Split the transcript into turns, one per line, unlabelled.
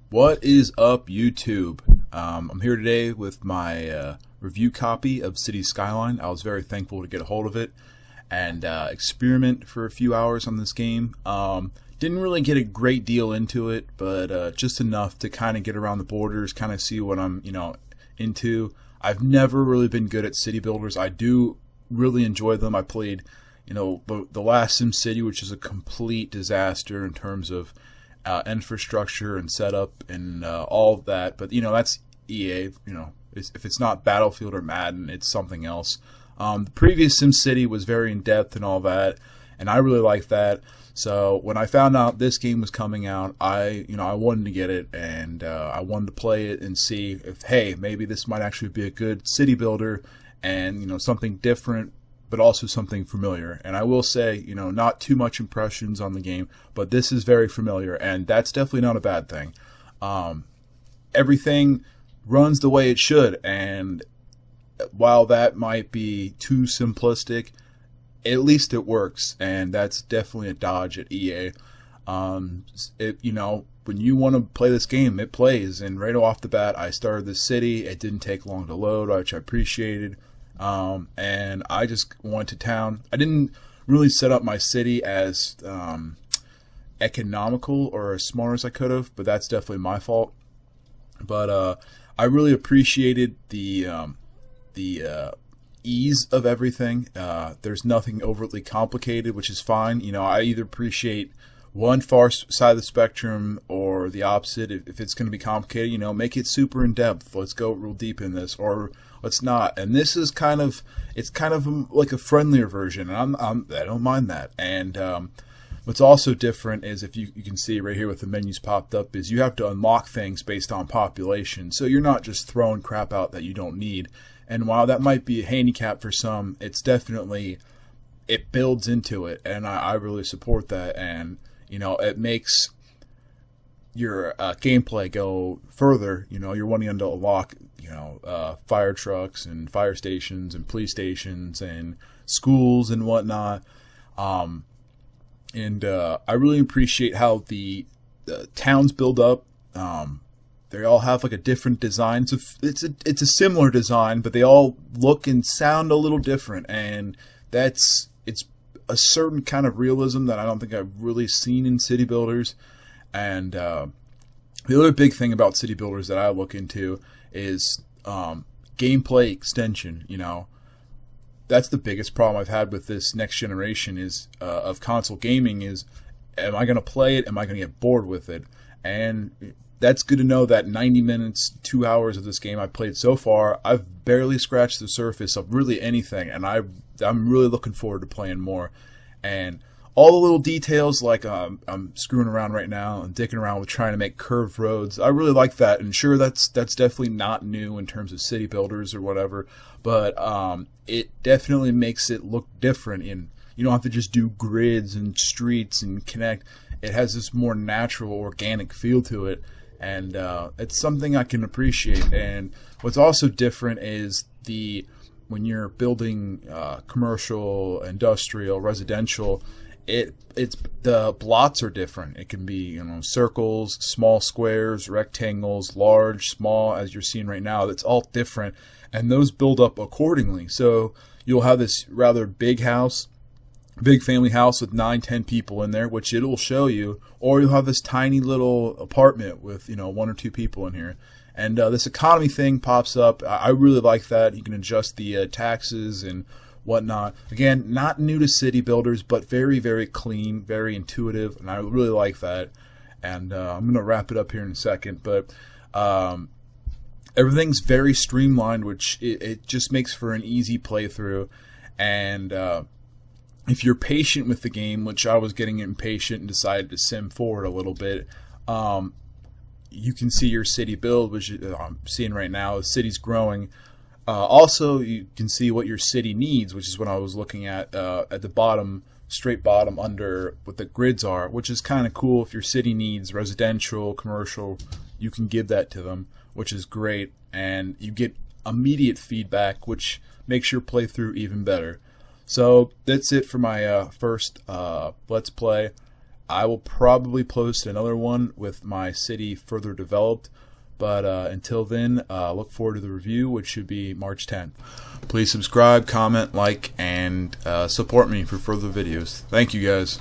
What is up, YouTube? I'm here today with my review copy of City Skyline. I was very thankful to get a hold of it and experiment for a few hours on this game. Didn't really get a great deal into it, but just enough to kind of get around the borders, kind of see what I'm, into. I've never really been good at city builders. I do really enjoy them. I played, the last SimCity, which is a complete disaster in terms of infrastructure and setup and all of that. But that's EA. If it's not Battlefield or Madden, it's something else. The previous SimCity was very in depth and all that, and I really liked that. So when I found out this game was coming out, I wanted to get it, and I wanted to play it and see if, hey, maybe this might actually be a good city builder and something different, but also something familiar. And I will say, not too much impressions on the game, but this is very familiar, and that's definitely not a bad thing. Everything runs the way it should, and while that might be too simplistic, at least it works, and that's definitely a dodge at EA. When you want to play this game, it plays, and right off the bat, I started this city. It didn't take long to load, which I appreciated. And I just went to town. I didn't really set up my city as economical or as smart as I could have, but that's definitely my fault. But I really appreciated the ease of everything. There's nothing overly complicated, which is fine. I either appreciate one far side of the spectrum or the opposite. If it's going to be complicated, make it super in depth. Let's go real deep in this, or let's not. And this is kind of like a friendlier version, and I don't mind that. And what's also different is, if you can see right here with the menus popped up, is you have to unlock things based on population. So you're not just throwing crap out that you don't need. And while that might be a handicap for some, it's definitely, it builds into it, and I really support that. And it makes your gameplay go further. You're wanting to unlock fire trucks and fire stations and police stations and schools and whatnot. I really appreciate how the towns build up. They all have like a different design. It's a similar design, but they all look and sound a little different, and it's a certain kind of realism that I don't think I've really seen in city builders. And the other big thing about city builders that I look into is gameplay extension. That's the biggest problem I've had with this next generation of console gaming is, am I going to play it? Am I going to get bored with it? And that's good to know that 90 minutes, 2 hours of this game I've played so far, I've barely scratched the surface of really anything, and I'm really looking forward to playing more. And all the little details, like I'm screwing around right now and dicking around with trying to make curved roads. I really like that, and sure, that's definitely not new in terms of city builders or whatever, but it definitely makes it look different. And you don't have to just do grids and streets and connect. It has this more natural, organic feel to it. And it's something I can appreciate. And what's also different is when you're building commercial, industrial, residential, the blots are different. It can be circles, small squares, rectangles, large, small, as you're seeing right now. It's all different, and those build up accordingly. So you'll have this rather big house, big family house with 9-10 people in there, which it'll show you, or you'll have this tiny little apartment with 1 or 2 people in here. And this economy thing pops up. I really like that. You can adjust the taxes and whatnot. Again, not new to city builders, but very, very clean, very intuitive, and I really like that. And I'm going to wrap it up here in a second, but everything's very streamlined, which it just makes for an easy playthrough. And if you're patient with the game, which I was getting impatient and decided to sim forward a little bit, you can see your city build, which I'm seeing right now. The city's growing. Also, you can see what your city needs, which is what I was looking at the bottom, straight bottom under what the grids are, which is kind of cool. If your city needs residential, commercial, you can give that to them, which is great. And you get immediate feedback, which makes your playthrough even better. So that's it for my first Let's Play. I will probably post another one with my city further developed. But until then, look forward to the review, which should be March 10th. Please subscribe, comment, like, and support me for further videos. Thank you, guys.